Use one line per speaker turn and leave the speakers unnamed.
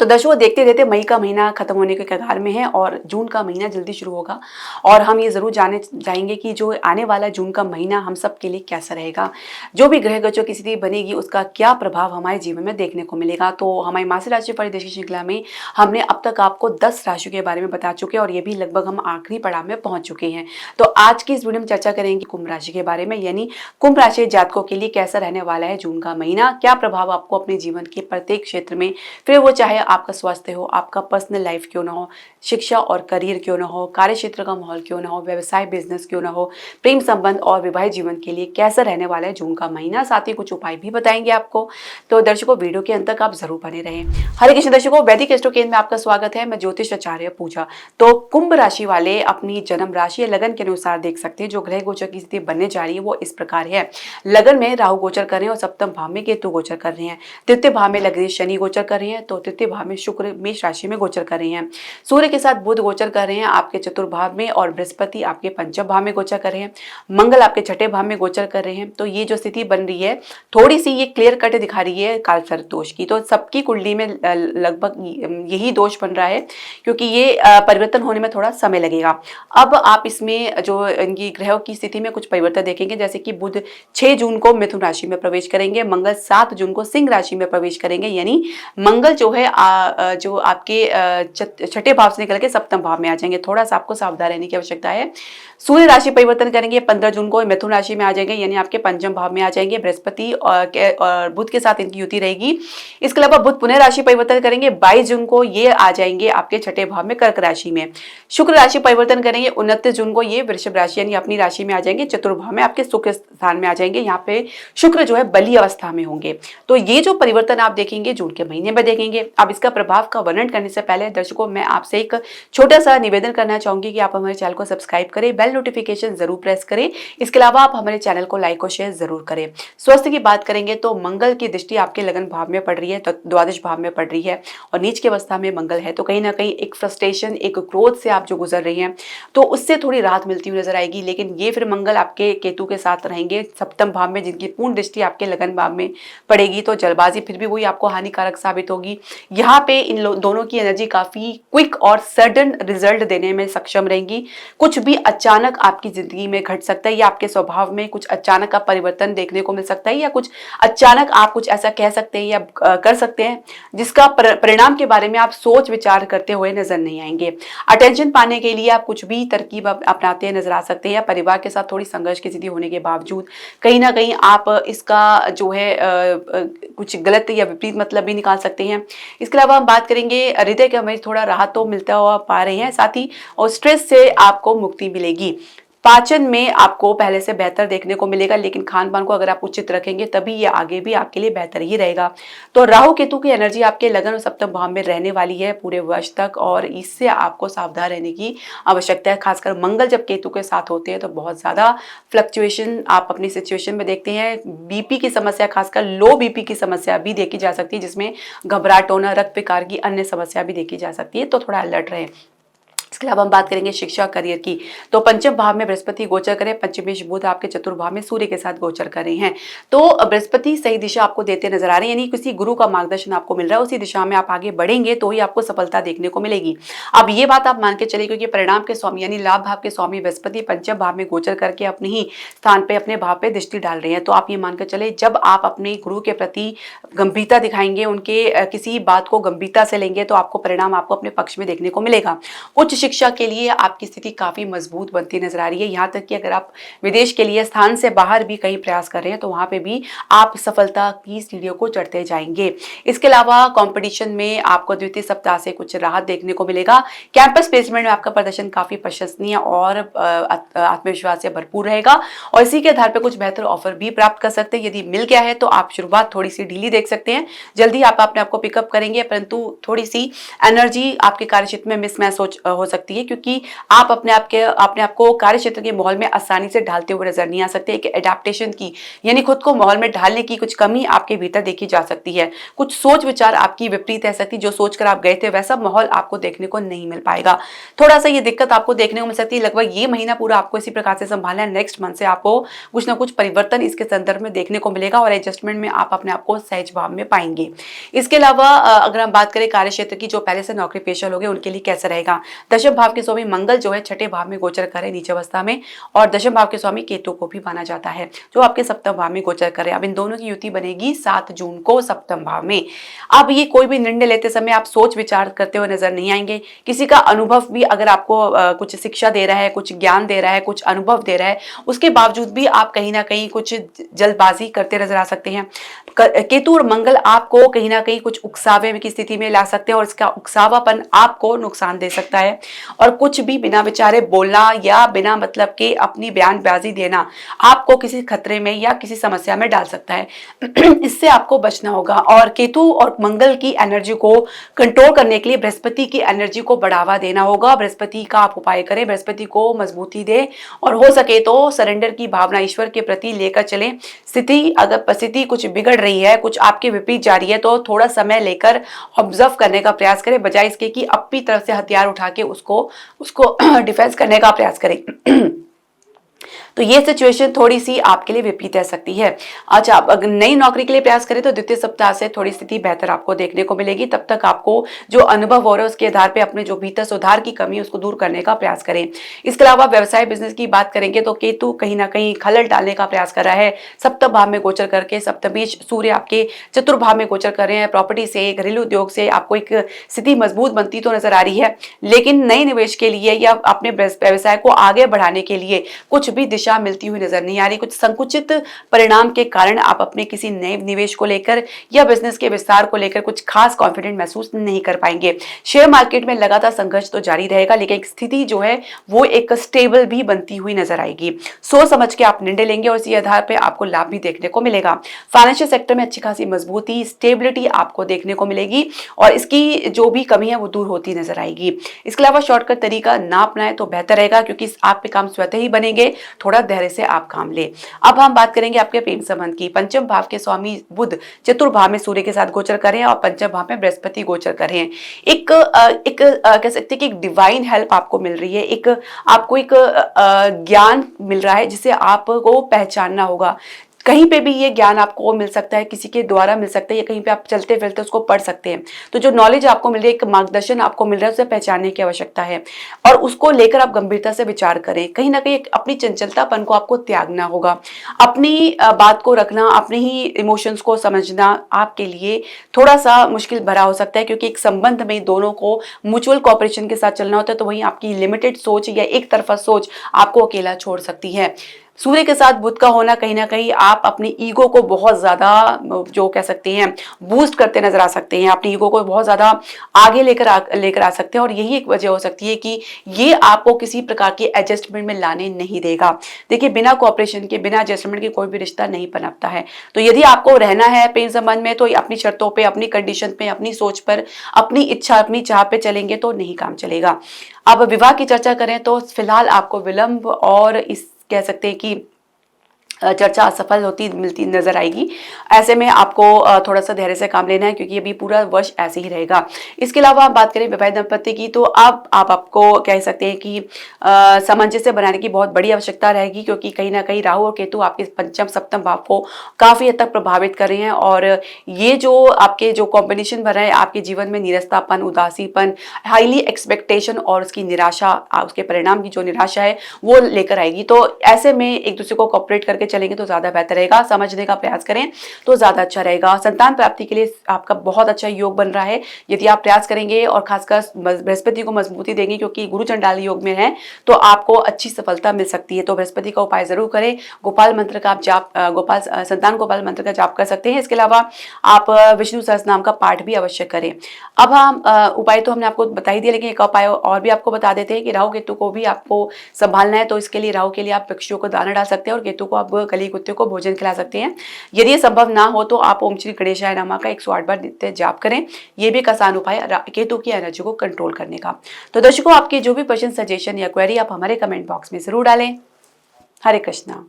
तो दर्शकों देखते देखते मई का महीना खत्म होने के कगार में है और जून का महीना जल्दी शुरू होगा और हम ये जरूर जाने जाएंगे कि जो आने वाला जून का महीना हम सब के लिए कैसा रहेगा। जो भी ग्रह गोचर की स्थिति बनेगी उसका क्या प्रभाव हमारे जीवन में देखने को मिलेगा। तो हमारी मासिक राशि परिदृश्य श्रृंखला में हमने अब तक आपको 10 राशियों के बारे में बता चुके हैं और ये भी लगभग हम आखिरी पड़ाव में पहुंच चुके हैं। तो आज की इस वीडियो में चर्चा करेंगे कुंभ राशि के बारे में, यानी कुंभ राशि जातकों के लिए कैसा रहने वाला है जून का महीना, क्या प्रभाव आपको अपने जीवन के प्रत्येक क्षेत्र में, फिर वो चाहे आपका स्वास्थ्य हो, आपका पर्सनल लाइफ क्यों ना हो, शिक्षा और करियर क्यों ना हो, कार्य क्षेत्र का माहौल क्यों ना हो, व्यवसाय बिजनेस क्यों ना हो, प्रेम संबंध और विवाहित जीवन के लिए कैसा रहने वाला है जून का महीना। साथ ही कुछ उपाय भी बताएंगे आपको। तो दर्शकों वीडियो के अंत तक आप जरूर बने रहें। हरे कृष्ण दर्शकों, वैदिक एस्ट्रो केंद्र में आपका स्वागत है। मैं ज्योतिष आचार्य पूजा। तो कुंभ राशि वाले अपनी जन्म राशि या लगन के अनुसार देख सकते हैं जो ग्रह गोचर की स्थिति बनने जा रही है वो इस प्रकार है। लगन में राहु गोचर कर रहे हैं और सप्तम भाव में केतु गोचर कर रहे हैं। तृतीय भाव में लग्न शनि गोचर कर रहे हैं, तो तृतीय भाव में शुक्र मेष राशि में गोचर कर रहे हैं। सूर्य के साथ बुध गोचर कर रहे हैं आपके चतुर्थ भाव में और बृहस्पति आपके पंचम भाव में गोचर कर रहे हैं। मंगल आपके छठे भाव में गोचर कर रहे हैं। तो ये जो स्थिति बन रही है थोड़ी सी ये क्लियर कट दिखा रही है कालसर्प दोष की। तो सबकी कुंडली में लगभग यही दोष बन रहा है क्योंकि ये परिवर्तन होने में थोड़ा समय लगेगा। अब आप इसमें जो इनकी ग्रहों की स्थिति में कुछ परिवर्तन देखेंगे, जैसे कि बुध 6 जून को मिथुन राशि में प्रवेश करेंगे, मंगल 7 जून को सिंह राशि में प्रवेश करेंगे, यानी मंगल जो है जो आपके छठे भाव से निकल के सप्तम भाव में आ जाएंगे। थोड़ा सा आपको सावधान रहने की आवश्यकता है। सूर्य राशि परिवर्तन करेंगे 15 जून को मिथुन राशि में आ जाएंगे, यानी आपके पंचम भाव में आ जाएंगे। बृहस्पति और बुध के साथ इनकी युति रहेगी। इसके अलावा बुध पुनः राशि परिवर्तन करेंगे 22 जून को, ये आ जाएंगे आपके छठे भाव में कर्क राशि में। शुक्र राशि परिवर्तन करेंगे 29 जून को, ये वृषभ राशि यानी अपनी राशि में आ जाएंगे, चतुर्भाव में आपके सुख स्थान में आ जाएंगे। यहाँ पे शुक्र जो है बली अवस्था में होंगे। तो ये जो परिवर्तन आप देखेंगे जून के महीने में देखेंगे। अब इसका प्रभाव का वर्णन करने से पहले दर्शकों मैं आपसे एक छोटा सा निवेदन करना चाहूंगी कि आप हमारे चैनल को सब्सक्राइब करें, बेल नोटिफिकेशन जरूर प्रेस करें। इसके अलावा आप हमारे चैनल को लाइक और शेयर जरूर करें। स्वास्थ्य की बात करेंगे तो मंगल की दृष्टि आपके लगन भाव में पड़ रही है, तो द्वादश भाव में पड़ रही है और नीच की अवस्था में मंगल है। तो कहीं ना कहीं एक फ्रस्ट्रेशन, एक क्रोध से आप जो गुजर रही हैं तो उससे थोड़ी राहत मिलती हुई नजर आएगी। लेकिन ये फिर मंगल आपके केतु के साथ रहेंगे सप्तम भाव में, जिनकी पूर्ण दृष्टि आपके लगन भाव में पड़ेगी। तो जल्दबाजी फिर भी वही आपको हानिकारक साबित होगी। यहाँ पे इन दोनों की एनर्जी काफी क्विक और सडन रिजल्ट देने में सक्षम रहेंगी। कुछ भी अचानक आपकी जिंदगी में घट सकता है या आपके स्वभाव में कुछ अचानक का परिवर्तन देखने को मिल सकता है या कुछ अचानक आप कुछ ऐसा कह सकते हैं या कर सकते हैं जिसका परिणाम के बारे में आप सोच विचार करते हुए नजर नहीं आएंगे। अटेंशन पाने के लिए आप कुछ भी तरकीब अपनाते नजर आ सकते हैं या परिवार के साथ थोड़ी संघर्ष की स्थिति होने के बावजूद कहीं ना कहीं आप इसका जो है कुछ गलत या विपरीत मतलब भी निकाल सकते हैं। इसके अलावा हम बात करेंगे हृदय के हमें थोड़ा राहत तो मिलता हुआ पा रहे हैं, साथ ही और स्ट्रेस से आपको मुक्ति मिलेगी। पाचन में आपको पहले से बेहतर देखने को मिलेगा, लेकिन खान पान को अगर आप उचित रखेंगे तभी ये आगे भी आपके लिए बेहतर ही रहेगा। तो राहु केतु की एनर्जी आपके लगन और सप्तम भाव में रहने वाली है पूरे वर्ष तक और इससे आपको सावधान रहने की आवश्यकता है। खासकर मंगल जब केतु के साथ होते हैं तो बहुत ज्यादा फ्लक्चुएशन आप अपनी सिचुएशन में देखते हैं। बीपी की समस्या, खासकर लो बीपी की समस्या भी देखी जा सकती है, जिसमें घबराहट होना, रक्त विकार की अन्य समस्या भी देखी जा सकती है। तो थोड़ा अलर्ट रहे। इसके अलावा हम बात करेंगे शिक्षा करियर की। तो पंचम भाव में बृहस्पति गोचर करें, पंचमेश बुध आपके चतुर्थ भाव में सूर्य के साथ गोचर कर रहे हैं। तो बृहस्पति सही दिशा आपको देते नजर आ रहे हैं, यानी किसी गुरु का मार्गदर्शन आपको मिल रहा है, उसी दिशा में आप आगे बढ़ेंगे तो ही आपको सफलता देखने को मिलेगी। अब ये बात आप मान के चलिए क्योंकि परिणाम के स्वामी यानी लाभ भाव के स्वामी बृहस्पति पंचम भाव में गोचर करके अपने ही स्थान पे अपने भाव पे दृष्टि डाल रहे हैं। तो आप ये मानकर चले जब आप अपने गुरु के प्रति गंभीरता दिखाएंगे, उनके किसी बात को गंभीरता से लेंगे तो आपको परिणाम आपको अपने पक्ष में देखने को मिलेगा। उच्च शिक्षा के लिए आपकी स्थिति काफी मजबूत बनती नजर आ रही है। यहाँ तक कि अगर आप विदेश के लिए स्थान से बाहर भी कहीं प्रयास कर रहे हैं तो वहां पे भी आप सफलता की सीढ़ियों को चढ़ते जाएंगे। इसके अलावा कंपटीशन में आपको द्वितीय सप्ताह से कुछ राहत देखने को मिलेगा। कैंपस प्लेसमेंट में आपका प्रदर्शन काफी प्रशंसनीय और आत्मविश्वास से भरपूर रहेगा और इसी के आधार पर कुछ बेहतर ऑफर भी प्राप्त कर सकते हैं। यदि मिल गया है तो आप शुरुआत थोड़ी सी ढीली देख सकते हैं, जल्दी आप अपने आप को पिकअप करेंगे, परंतु थोड़ी सी एनर्जी आपके कार्यक्षेत्र में मिसमैच हो सकती है, क्योंकि आप अपने आप को कार्य क्षेत्र के माहौल में आसानी से ढालते हुए नजर नहीं आ सकते। एक एडेप्टेशन की यानी खुद को माहौल में ढालने की कुछ कमी आपके भीतर देखी जा सकती है। कुछ सोच विचार आपकी विपरीत रह सकती है, जो सोचकर आप गए थे वैसा माहौल आपको देखने को नहीं मिल पाएगा। थोड़ा सा ये दिक्कत आपको देखने को मिल सकती है। लगभग ये महीना पूरा आपको इसी प्रकार से संभालना है। नेक्स्ट मंथ से आपको कुछ ना कुछ परिवर्तन इसके संदर्भ में देखने को मिलेगा और एडजस्टमेंट में आप अपने आप को सहज भाव में पाएंगे। इसके अलावा अगर हम बात करें कार्य क्षेत्र की, जो पहले से नौकरी पेशा लोग हैं उनके लिए कैसा रहेगा। दशम भाव के स्वामी मंगल जो है छठे भाव में गोचर करे नीच अवस्था में, और दशम भाव के स्वामी केतु को भी माना जाता है जो आपके सप्तम भाव में गोचर करे। अब इन दोनों की युति बनेगी 7 जून को सप्तम भाव में। अब ये कोई भी निर्णय लेते समय आप सोच विचार करते हुए नजर नहीं आएंगे। किसी का अनुभव भी अगर आपको कुछ शिक्षा दे रहा है, कुछ ज्ञान दे रहा है, कुछ अनुभव दे रहा है, उसके बावजूद भी आप कहीं ना कहीं कुछ जल्दबाजी करते नजर आ सकते हैं। केतु और मंगल आपको कहीं ना कहीं कुछ उकसावे की स्थिति में ला सकते हैं और इसका उकसावापन आपको नुकसान दे सकता है। और कुछ भी बिना विचारे बोलना या बिना मतलब के अपनी बयानबाजी देना आपको किसी खतरे में या किसी समस्या में डाल सकता है। इससे आपको बचना होगा। और केतु और मंगल की एनर्जी को कंट्रोल करने के लिए बृहस्पति की एनर्जी को बढ़ावा देना होगा। बृहस्पति का आप उपाय करें, बृहस्पति को मजबूती दे और हो सके तो सरेंडर की भावना ईश्वर के प्रति लेकर चलें। अगर परिस्थिति कुछ बिगड़ रही है, कुछ आपके विपरीत जा रही है, तो थोड़ा समय लेकर ऑब्जर्व करने का प्रयास करें, बजाय इसके कि अपनी तरफ से हथियार उठा के उसको डिफेंस करने का प्रयास करें। तो ये सिचुएशन थोड़ी सी आपके लिए विपरीत रह सकती है। अच्छा, आप अगर नई नौकरी के लिए प्रयास करें तो द्वितीय सप्ताह से थोड़ी स्थिति बेहतर आपको देखने को मिलेगी। तब तक आपको जो अनुभव हो रहा है उसके आधार पे अपने जो भीतर सुधार की कमी है उसको दूर करने का प्रयास करें। इसके अलावा व्यवसाय बिजनेस की बात करेंगे तो केतु कहीं ना कहीं खलल डालने का प्रयास कर रहा है। सप्तम भाव में गोचर करके, सप्तमेश सूर्य आपके चतुर्भाव में गोचर कर रहे हैं। प्रॉपर्टी से, घरेलू उद्योग से आपको एक स्थिति मजबूत बनती तो नजर आ रही है, लेकिन नए निवेश के लिए या अपने व्यवसाय को आगे बढ़ाने के लिए कुछ भी दिशा मिलती हुई नजर नहीं आ रही। कुछ संकुचित परिणाम के कारण आप अपने किसी नए निवेश को लेकर या बिजनेस के विस्तार को लेकर कुछ खास कॉन्फिडेंट महसूस नहीं कर पाएंगे। शेयर मार्केट में लगातार संघर्ष तो जारी रहेगा, लेकिन स्थिति जो है वो एक स्टेबल भी बनती हुई नजर आएगी। सोच समझ के आप निर्णय लेंगे और इसी आधार पर आपको लाभ भी देखने को मिलेगा। फाइनेंशियल सेक्टर में अच्छी खासी मजबूती, स्टेबिलिटी आपको देखने को मिलेगी और इसकी जो भी कमी है वो दूर होती नजर आएगी। इसके अलावा शॉर्टकट तरीका ना अपनाए तो बेहतर रहेगा, क्योंकि आप पे काम स्वतः ही बनेंगे। थोड़ा धैर्य से आप काम ले। अब हम बात करेंगे आपके प्रेम संबंध की। पंचम भाव के स्वामी बुध चतुर्भाव में सूर्य के साथ गोचर करें और पंचम भाव में बृहस्पति गोचर करें। कह सकते हैं कि एक डिवाइन हेल्प आपको मिल रही है, आपको एक ज्ञान मिल रहा है जिसे आपको पहचानना होगा। कहीं पे भी ये ज्ञान आपको मिल सकता है, किसी के द्वारा मिल सकता है, या कहीं पे आप चलते फिरते उसको पढ़ सकते हैं। तो जो नॉलेज आपको मिल रही है, एक मार्गदर्शन आपको मिल रहा है, उसे पहचानने की आवश्यकता है और उसको लेकर आप गंभीरता से विचार करें। कहीं ना कहीं अपनी चंचलतापन को आपको त्यागना होगा। अपनी बात को रखना, अपने ही इमोशंस को समझना आपके लिए थोड़ा सा मुश्किल भरा हो सकता है, क्योंकि एक संबंध में दोनों को म्यूचुअल कोऑपरेशन के साथ चलना होता है। तो वहीं आपकी लिमिटेड सोच या एक तरफा सोच आपको अकेला छोड़ सकती है। सूर्य के साथ बुध का होना कहीं ना कहीं आप अपनी ईगो को बहुत ज्यादा जो कह सकते हैं बूस्ट करते नजर आ सकते हैं। अपनी ईगो को बहुत ज्यादा आगे लेकर आ सकते हैं और यही एक वजह हो सकती है कि ये आपको किसी प्रकार के एडजस्टमेंट में लाने नहीं देगा। देखिए, बिना कोऑपरेशन के, बिना एडजस्टमेंट के कोई भी रिश्ता नहीं पनपता है। तो यदि आपको रहना है प्रेम संबंध में तो अपनी शर्तों पे, अपनी कंडीशन पे, अपनी सोच पर, अपनी इच्छा, अपनी चाह पे चलेंगे तो नहीं काम चलेगा। अब विवाह की चर्चा करें तो फिलहाल आपको विलंब और इस कह सकते हैं कि चर्चा असफल होती मिलती नजर आएगी। ऐसे में आपको थोड़ा सा धैर्य से काम लेना है, क्योंकि अभी पूरा वर्ष ऐसे ही रहेगा। इसके अलावा बात करें विवाहित दंपत्ति की तो आपको कह सकते हैं कि सामंजस्य बनाने की बहुत बड़ी आवश्यकता रहेगी, क्योंकि कहीं ना कहीं राहु और केतु आपके पंचम सप्तम भाव को काफी हद तक प्रभावित कर रहे हैं और ये जो आपके जो कॉम्बिनेशन बन रहा है आपके जीवन में निरस्तापन, उदासीपन, हाईली एक्सपेक्टेशन और उसकी निराशा, उसके परिणाम की जो निराशा है वो लेकर आएगी। तो ऐसे में एक दूसरे को कॉपरेट करके चलेंगे तो ज्यादा बेहतर रहेगा। समझने का प्रयास करें तो ज्यादा अच्छा रहेगा। संतान प्राप्ति के लिए आपका बहुत अच्छा योग बन रहा है यदि आप प्रयास करेंगे और खासकर बृहस्पति को मजबूती देंगे, क्योंकि गुरु चंडाल योग में है तो आपको अच्छी सफलता मिल सकती है। तो बृहस्पति का उपाय जरूर करें। गोपाल मंत्र का आप जाप, संतान गोपाल मंत्र का जाप कर सकते हैं। इसके अलावा आप विष्णु सहस्त्र नाम का पाठ भी अवश्य करें। अब हम उपाय तो हमने आपको बता ही दिया, लेकिन एक उपाय और भी आपको बता देते हैं कि राहु केतु को भी आपको संभालना है। तो इसके लिए राहु के लिए आप पक्षियों को दाना डाल सकते हैं और केतु को आप आप कली कुत्ते को भोजन खिला सकते हैं। यदि ये संभव ना हो तो आप ओम श्री गणेशाय नमः का 108 बार नित्य जाप करें। ये भी एक आसान उपाय केतु की एनर्जी को कंट्रोल करने का। तो दर्शकों, आपके जो भी क्वेश्चन, सजेशन या क्वेरी आप हमारे कमेंट बॉक्स में जरूर डालें। हरे कृष्णा।